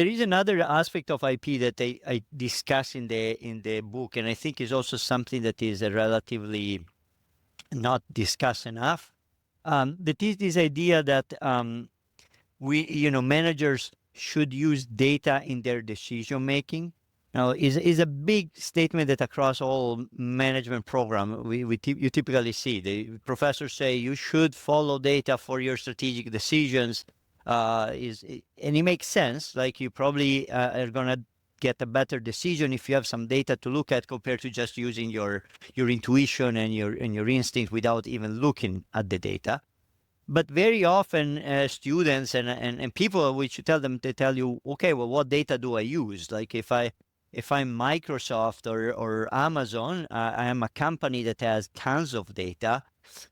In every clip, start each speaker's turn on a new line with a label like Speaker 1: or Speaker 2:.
Speaker 1: There is another aspect of IP that I discuss in the book, and I think is also something that is relatively not discussed enough. That is this idea that managers should use data in their decision making. Now, is a big statement that across all management program you typically see. The professors say you should follow data for your strategic decisions. And it makes sense. Like, you probably are gonna get a better decision if you have some data to look at compared to just using your intuition and your instinct without even looking at the data. But very often, students and people, which you tell them, they tell you, okay, well, what data do I use? Like, if I'm Microsoft or Amazon, I am a company that has tons of data.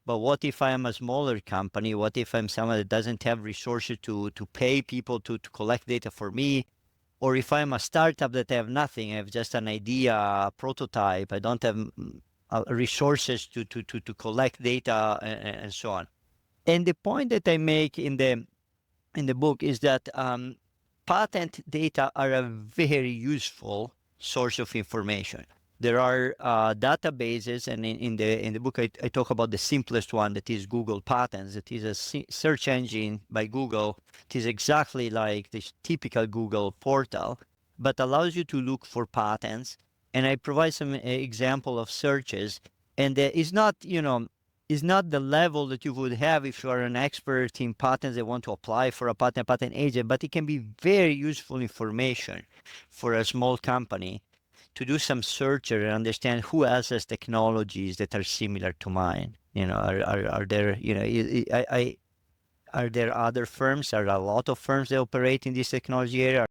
Speaker 1: But what if I am a smaller company? What if I'm someone that doesn't have resources to pay people to collect data for me? Or if I'm a startup that have nothing, I have just an idea, a prototype, I don't have resources to collect data and so on. And the point that I make in the book is that patent data are a very useful source of information. There are databases, and in the book I talk about the simplest one, that is Google Patents. It is a search engine by Google. It is exactly like the typical Google portal, but allows you to look for patents. And I provide some example of searches, and it's not is not the level that you would have if you are an expert in patents that want to apply for a patent agent, but it can be very useful information for a small company to do some search and understand who else has technologies that are similar to mine. Are there, are there other firms? Are a lot of firms that operate in this technology area?